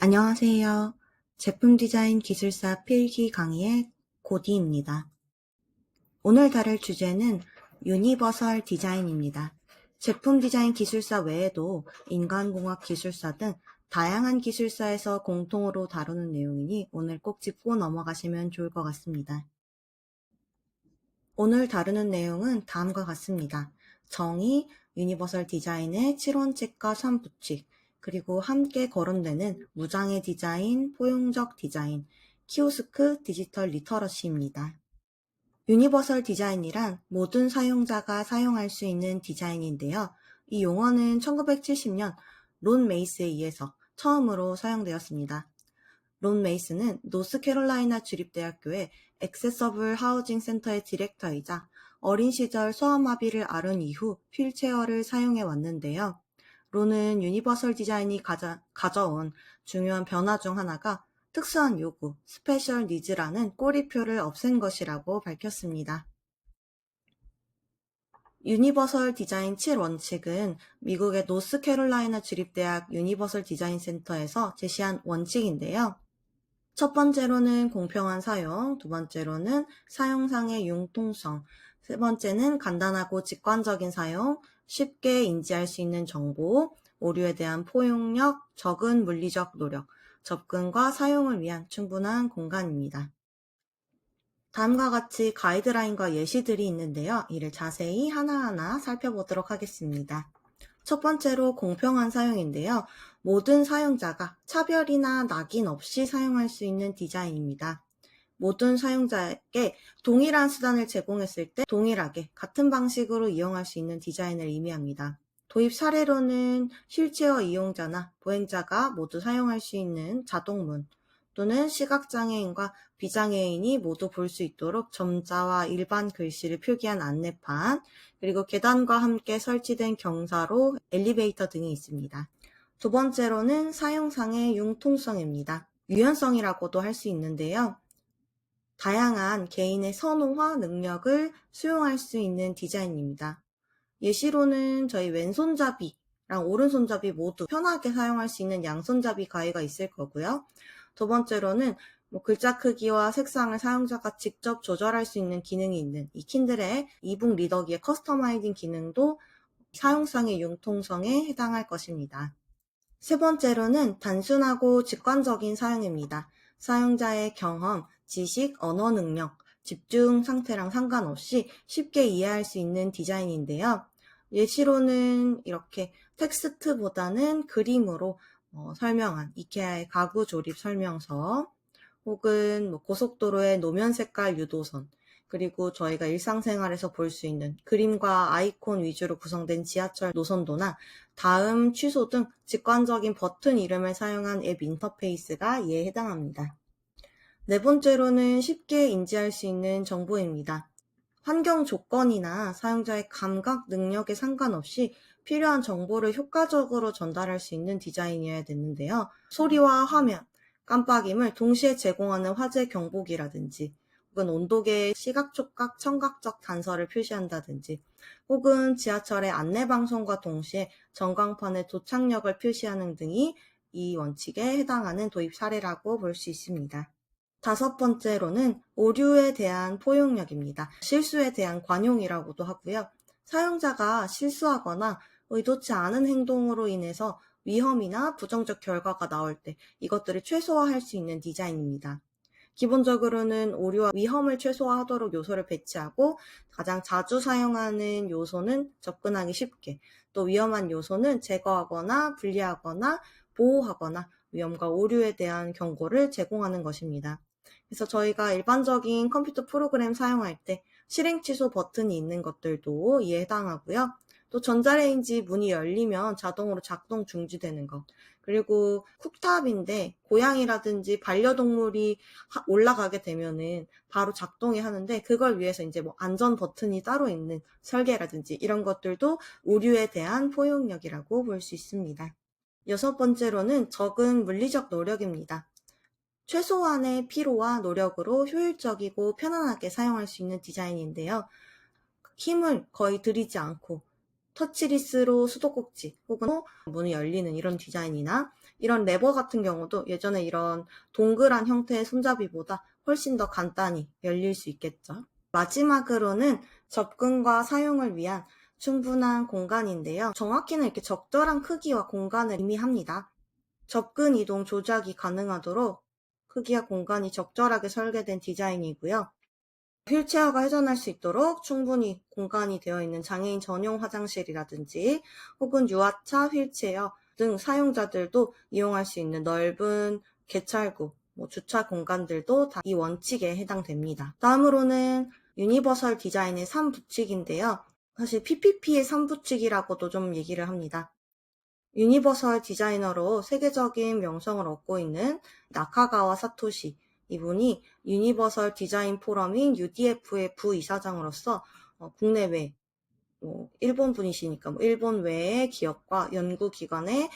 안녕하세요. 제품 디자인 기술사 필기 강의의 고디입니다. 오늘 다룰 주제는 유니버설 디자인입니다. 제품 디자인 기술사 외에도 인간공학 기술사 등 다양한 기술사에서 공통으로 다루는 내용이니 오늘 꼭 짚고 넘어가시면 좋을 것 같습니다. 오늘 다루는 내용은 다음과 같습니다. 정의, 유니버설 디자인의 7원칙과 3부칙, 그리고 함께 거론되는 무장애 디자인, 포용적 디자인, 키오스크 디지털 리터러시입니다. 유니버설 디자인이란 모든 사용자가 사용할 수 있는 디자인인데요. 이 용어는 1970년 론 메이스에 의해서 처음으로 사용되었습니다. 론 메이스는 노스캐롤라이나 주립대학교의 액세서블 하우징 센터의 디렉터이자 어린 시절 소아마비를 앓은 이후 휠체어를 사용해 왔는데요. 론은 유니버설 디자인이 가져온 중요한 변화 중 하나가 특수한 요구, 스페셜 니즈라는 꼬리표를 없앤 것이라고 밝혔습니다. 유니버설 디자인 7원칙은 미국의 노스캐롤라이나 주립대학 유니버설 디자인 센터에서 제시한 원칙인데요. 첫 번째로는 공평한 사용, 두 번째로는 사용상의 융통성, 세 번째는 간단하고 직관적인 사용, 쉽게 인지할 수 있는 정보, 오류에 대한 포용력, 적은 물리적 노력, 접근과 사용을 위한 충분한 공간입니다. 다음과 같이 가이드라인과 예시들이 있는데요. 이를 자세히 하나하나 살펴보도록 하겠습니다. 첫 번째로 공평한 사용인데요. 모든 사용자가 차별이나 낙인 없이 사용할 수 있는 디자인입니다. 모든 사용자에게 동일한 수단을 제공했을 때 동일하게 같은 방식으로 이용할 수 있는 디자인을 의미합니다. 도입 사례로는 휠체어 이용자나 보행자가 모두 사용할 수 있는 자동문, 또는 시각장애인과 비장애인이 모두 볼 수 있도록 점자와 일반 글씨를 표기한 안내판, 그리고 계단과 함께 설치된 경사로, 엘리베이터 등이 있습니다. 두 번째로는 사용상의 융통성입니다. 유연성이라고도 할 수 있는데요. 다양한 개인의 선호와 능력을 수용할 수 있는 디자인입니다. 예시로는 저희 왼손잡이랑 오른손잡이 모두 편하게 사용할 수 있는 양손잡이 가위가 있을 거고요. 두 번째로는 글자 크기와 색상을 사용자가 직접 조절할 수 있는 기능이 있는 이 킨들의 이북 리더기의 커스터마이징 기능도 사용성의 융통성에 해당할 것입니다. 세 번째로는 단순하고 직관적인 사용입니다. 사용자의 경험, 지식, 언어 능력, 집중 상태랑 상관없이 쉽게 이해할 수 있는 디자인인데요. 예시로는 이렇게 텍스트보다는 그림으로 설명한 이케아의 가구 조립 설명서, 혹은 고속도로의 노면 색깔 유도선, 그리고 저희가 일상생활에서 볼 수 있는 그림과 아이콘 위주로 구성된 지하철 노선도나 다음, 취소 등 직관적인 버튼 이름을 사용한 앱 인터페이스가 이에 해당합니다. 네 번째로는 쉽게 인지할 수 있는 정보입니다. 환경 조건이나 사용자의 감각 능력에 상관없이 필요한 정보를 효과적으로 전달할 수 있는 디자인이어야 되는데요. 소리와 화면, 깜빡임을 동시에 제공하는 화재 경보기라든지, 혹은 온도계의 시각, 촉각, 청각적 단서를 표시한다든지, 혹은 지하철의 안내방송과 동시에 전광판의 도착역을 표시하는 등이 이 원칙에 해당하는 도입 사례라고 볼 수 있습니다. 다섯 번째로는 오류에 대한 포용력입니다. 실수에 대한 관용이라고도 하고요. 사용자가 실수하거나 의도치 않은 행동으로 인해서 위험이나 부정적 결과가 나올 때 이것들을 최소화할 수 있는 디자인입니다. 기본적으로는 오류와 위험을 최소화하도록 요소를 배치하고, 가장 자주 사용하는 요소는 접근하기 쉽게, 또 위험한 요소는 제거하거나 분리하거나 보호하거나 위험과 오류에 대한 경고를 제공하는 것입니다. 그래서 저희가 일반적인 컴퓨터 프로그램 사용할 때 실행 취소 버튼이 있는 것들도 이에 해당하고요. 또 전자레인지 문이 열리면 자동으로 작동 중지되는 것, 그리고 쿡탑인데 고양이라든지 반려동물이 올라가게 되면은 바로 작동이 하는데, 그걸 위해서 이제 안전 버튼이 따로 있는 설계라든지 이런 것들도 오류에 대한 포용력이라고 볼 수 있습니다. 여섯 번째로는 적은 물리적 노력입니다. 최소한의 피로와 노력으로 효율적이고 편안하게 사용할 수 있는 디자인인데요. 힘을 거의 들이지 않고 터치리스로 수도꼭지 혹은 문이 열리는 이런 디자인이나, 이런 레버 같은 경우도 예전에 이런 동그란 형태의 손잡이보다 훨씬 더 간단히 열릴 수 있겠죠. 마지막으로는 접근과 사용을 위한 충분한 공간인데요. 정확히는 이렇게 적절한 크기와 공간을 의미합니다. 접근, 이동, 조작이 가능하도록 크기와 공간이 적절하게 설계된 디자인이고요. 휠체어가 회전할 수 있도록 충분히 공간이 되어 있는 장애인 전용 화장실이라든지 혹은 유아차, 휠체어 등 사용자들도 이용할 수 있는 넓은 개찰구, 주차 공간들도 다 이 원칙에 해당됩니다. 다음으로는 유니버설 디자인의 3부칙인데요. 사실 PPP의 3부칙이라고도 좀 얘기를 합니다. 유니버설 디자이너로 세계적인 명성을 얻고 있는 나카가와 사토시, 이분이 유니버설 디자인 포럼인 UDF의 부이사장으로서 국내외 일본 분이시니까 일본 외의 기업과 연구기관의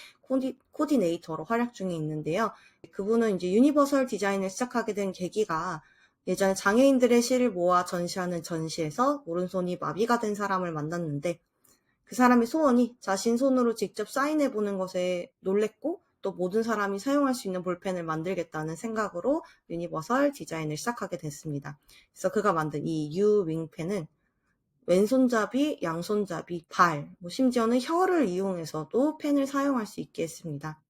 코디네이터로 활약 중에 있는데요. 그분은 이제 유니버설 디자인을 시작하게 된 계기가 예전에 장애인들의 시를 모아 전시하는 전시에서 오른손이 마비가 된 사람을 만났는데 그 사람의 소원이 자신 손으로 직접 사인해보는 것에 놀랬고 또 모든 사람이 사용할 수 있는 볼펜을 만들겠다는 생각으로 유니버설 디자인을 시작하게 됐습니다. 그래서 그가 만든 이 유윙펜은 왼손잡이, 양손잡이, 발, 심지어는 혀를 이용해서도 펜을 사용할 수 있게 했습니다.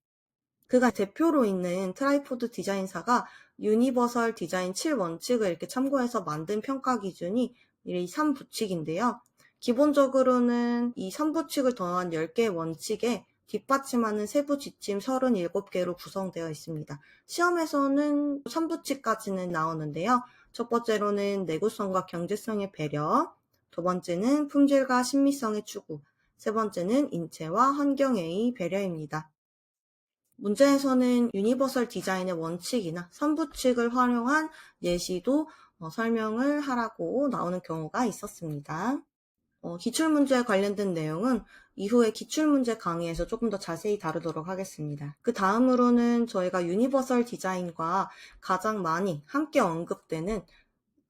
그가 대표로 있는 트라이포드 디자인사가 유니버설 디자인 7원칙을 이렇게 참고해서 만든 평가 기준이 이 3부칙인데요. 기본적으로는 이 3부칙을 더한 10개의 원칙에 뒷받침하는 세부 지침 37개로 구성되어 있습니다. 시험에서는 3부칙까지는 나오는데요. 첫 번째로는 내구성과 경제성의 배려, 두 번째는 품질과 신미성의 추구, 세 번째는 인체와 환경의 배려입니다. 문제에서는 유니버설 디자인의 원칙이나 3부칙을 활용한 예시도 설명을 하라고 나오는 경우가 있었습니다. 기출문제에 관련된 내용은 이후에 기출문제 강의에서 조금 더 자세히 다루도록 하겠습니다. 그 다음으로는 저희가 유니버설 디자인과 가장 많이 함께 언급되는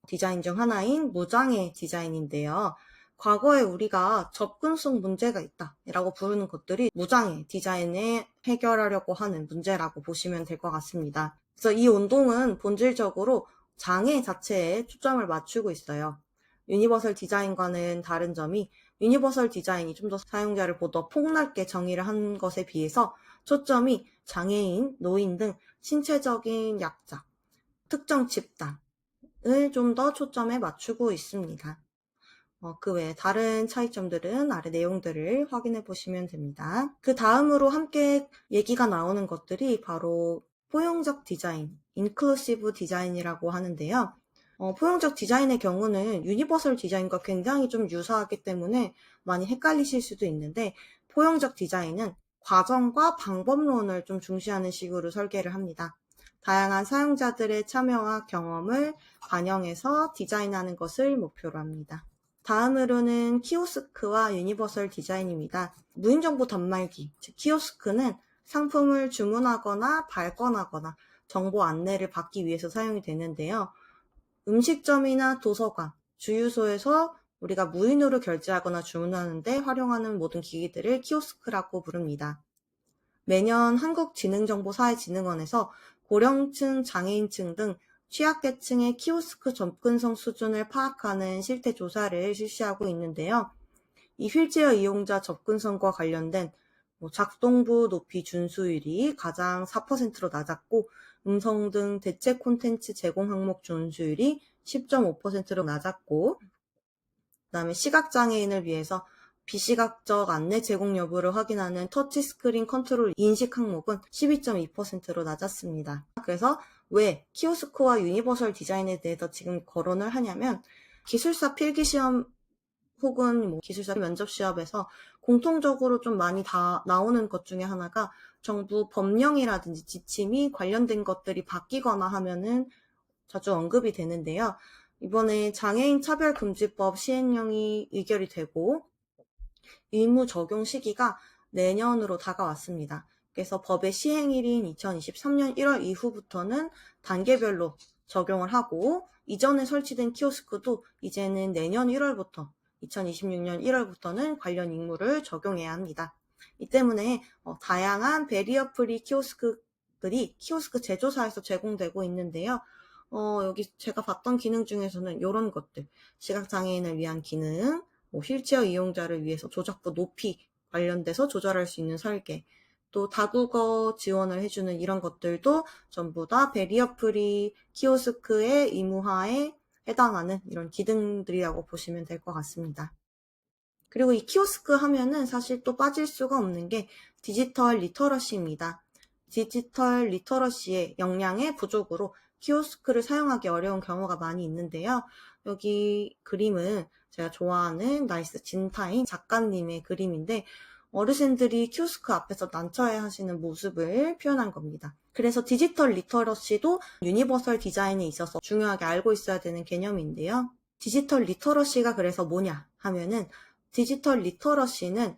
디자인 중 하나인 무장애 디자인인데요. 과거에 우리가 접근성 문제가 있다 라고 부르는 것들이 무장애 디자인에 해결하려고 하는 문제라고 보시면 될 것 같습니다. 그래서 이 운동은 본질적으로 장애 자체에 초점을 맞추고 있어요. 유니버설 디자인과는 다른 점이 유니버설 디자인이 좀 더 사용자를 보다 폭넓게 정의를 한 것에 비해서 초점이 장애인, 노인 등 신체적인 약자, 특정 집단을 좀 더 초점에 맞추고 있습니다. 그 외에 다른 차이점들은 아래 내용들을 확인해 보시면 됩니다. 그 다음으로 함께 얘기가 나오는 것들이 바로 포용적 디자인, 인클루시브 디자인이라고 하는데요. 포용적 디자인의 경우는 유니버설 디자인과 굉장히 좀 유사하기 때문에 많이 헷갈리실 수도 있는데 포용적 디자인은 과정과 방법론을 좀 중시하는 식으로 설계를 합니다. 다양한 사용자들의 참여와 경험을 반영해서 디자인하는 것을 목표로 합니다. 다음으로는 키오스크와 유니버설 디자인입니다. 무인정보 단말기, 즉 키오스크는 상품을 주문하거나 발권하거나 정보 안내를 받기 위해서 사용이 되는데요. 음식점이나 도서관, 주유소에서 우리가 무인으로 결제하거나 주문하는데 활용하는 모든 기기들을 키오스크라고 부릅니다. 매년 한국지능정보사회진흥원에서 고령층, 장애인층 등 취약계층의 키오스크 접근성 수준을 파악하는 실태 조사를 실시하고 있는데요. 이 휠체어 이용자 접근성과 관련된 작동부 높이 준수율이 가장 4%로 낮았고 음성 등 대체 콘텐츠 제공 항목 준수율이 10.5%로 낮았고 그다음에 시각장애인을 위해서 비시각적 안내 제공 여부를 확인하는 터치스크린 컨트롤 인식 항목은 12.2%로 낮았습니다. 그래서 왜 키오스크와 유니버설 디자인에 대해서 지금 거론을 하냐면 기술사 필기시험 혹은 기술사 면접시험에서 공통적으로 좀 많이 다 나오는 것 중에 하나가 정부 법령이라든지 지침이 관련된 것들이 바뀌거나 하면은 자주 언급이 되는데요. 이번에 장애인 차별금지법 시행령이 의결이 되고 의무 적용 시기가 내년으로 다가왔습니다. 그래서 법의 시행일인 2023년 1월 이후부터는 단계별로 적용을 하고 이전에 설치된 키오스크도 이제는 내년 1월부터 2026년 1월부터는 관련 임무를 적용해야 합니다. 이 때문에 다양한 베리어 프리 키오스크들이 키오스크 제조사에서 제공되고 있는데요. 여기 제가 봤던 기능 중에서는 이런 것들, 시각장애인을 위한 기능, 휠체어 이용자를 위해서 조작부 높이 관련돼서 조절할 수 있는 설계, 또 다국어 지원을 해주는 이런 것들도 전부 다 베리어 프리 키오스크의 의무화에 해당하는 이런 기능들이라고 보시면 될 것 같습니다. 그리고 이 키오스크 하면은 사실 또 빠질 수가 없는 게 디지털 리터러시입니다. 디지털 리터러시의 역량의 부족으로 키오스크를 사용하기 어려운 경우가 많이 있는데요. 여기 그림은 제가 좋아하는 나이스 진타인 작가님의 그림인데 어르신들이 키오스크 앞에서 난처해 하시는 모습을 표현한 겁니다. 그래서 디지털 리터러시도 유니버설 디자인에 있어서 중요하게 알고 있어야 되는 개념인데요. 디지털 리터러시가 그래서 뭐냐 하면은 디지털 리터러시는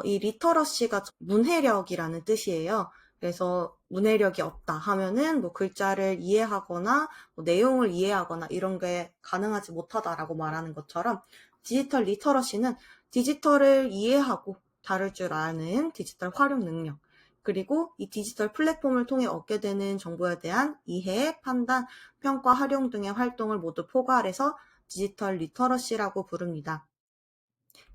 이 리터러시가 문해력이라는 뜻이에요. 그래서 문해력이 없다 하면은 뭐 글자를 이해하거나 뭐 내용을 이해하거나 이런 게 가능하지 못하다라고 말하는 것처럼 디지털 리터러시는 디지털을 이해하고 다룰 줄 아는 디지털 활용 능력, 그리고 이 디지털 플랫폼을 통해 얻게 되는 정보에 대한 이해, 판단, 평가, 활용 등의 활동을 모두 포괄해서 디지털 리터러시라고 부릅니다.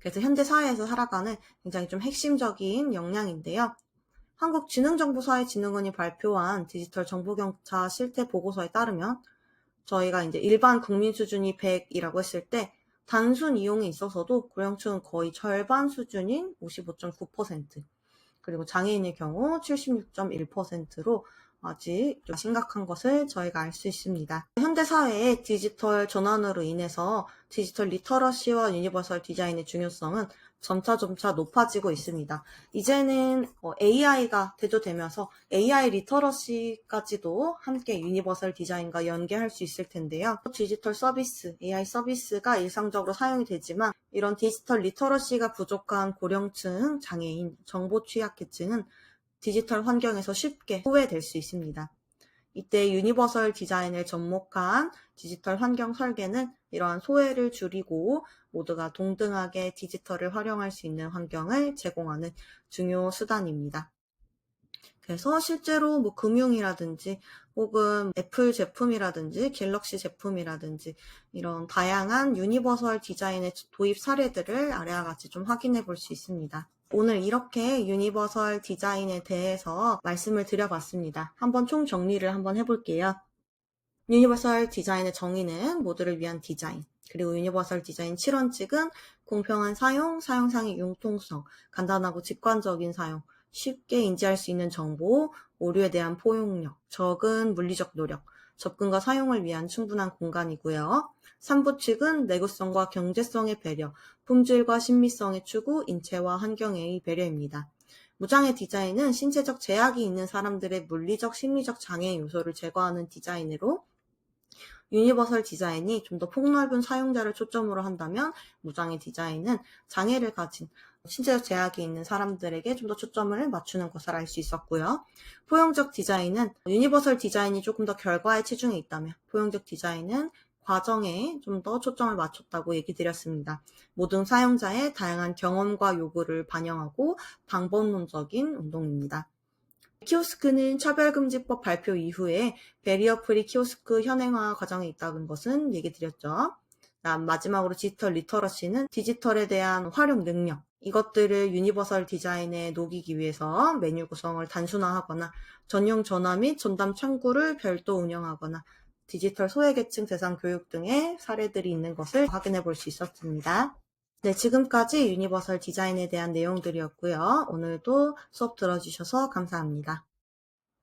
그래서 현대 사회에서 살아가는 굉장히 좀 핵심적인 역량인데요. 한국지능정보사회진흥원이 발표한 디지털 정보경차 실태 보고서에 따르면 저희가 이제 일반 국민 수준이 100이라고 했을 때 단순 이용에 있어서도 고령층은 거의 절반 수준인 55.9%, 그리고 장애인의 경우 76.1%로 아직 좀 심각한 것을 저희가 알 수 있습니다. 현대사회의 디지털 전환으로 인해서 디지털 리터러시와 유니버설 디자인의 중요성은 점차 높아지고 있습니다. 이제는 AI가 대두되면서 AI 리터러시까지도 함께 유니버설 디자인과 연계할 수 있을 텐데요. 디지털 서비스, AI 서비스가 일상적으로 사용이 되지만 이런 디지털 리터러시가 부족한 고령층, 장애인, 정보 취약계층은 디지털 환경에서 쉽게 소외될 수 있습니다. 이때 유니버설 디자인을 접목한 디지털 환경 설계는 이러한 소외를 줄이고 모두가 동등하게 디지털을 활용할 수 있는 환경을 제공하는 중요 수단입니다. 그래서 실제로 뭐 금융이라든지 혹은 애플 제품이라든지 갤럭시 제품이라든지 이런 다양한 유니버설 디자인의 도입 사례들을 아래와 같이 좀 확인해 볼 수 있습니다. 오늘 이렇게 유니버설 디자인에 대해서 말씀을 드려봤습니다. 한번 총 정리를 한번 해볼게요. 유니버설 디자인의 정의는 모두를 위한 디자인, 그리고 유니버설 디자인 7원칙은 공평한 사용, 사용상의 융통성, 간단하고 직관적인 사용, 쉽게 인지할 수 있는 정보, 오류에 대한 포용력, 적은 물리적 노력, 접근과 사용을 위한 충분한 공간이고요. 3부칙은 내구성과 경제성의 배려, 품질과 신미성의 추구, 인체와 환경의 배려입니다. 무장애 디자인은 신체적 제약이 있는 사람들의 물리적, 심리적 장애 요소를 제거하는 디자인으로, 유니버설 디자인이 좀 더 폭넓은 사용자를 초점으로 한다면 무장애 디자인은 장애를 가진 신체적 제약이 있는 사람들에게 좀 더 초점을 맞추는 것을 알 수 있었고요. 포용적 디자인은 유니버설 디자인이 조금 더 결과에 치중해 있다면 포용적 디자인은 과정에 좀 더 초점을 맞췄다고 얘기 드렸습니다. 모든 사용자의 다양한 경험과 요구를 반영하고 방법론적인 운동입니다. 키오스크는 차별금지법 발표 이후에 베리어 프리 키오스크 현행화 과정에 있다는 것은 얘기 드렸죠. 마지막으로 디지털 리터러시는 디지털에 대한 활용 능력, 이것들을 유니버설 디자인에 녹이기 위해서 메뉴 구성을 단순화하거나 전용 전화 및 전담 창구를 별도 운영하거나 디지털 소외계층 대상 교육 등의 사례들이 있는 것을 확인해 볼 수 있었습니다. 네, 지금까지 유니버설 디자인에 대한 내용들이었고요. 오늘도 수업 들어주셔서 감사합니다.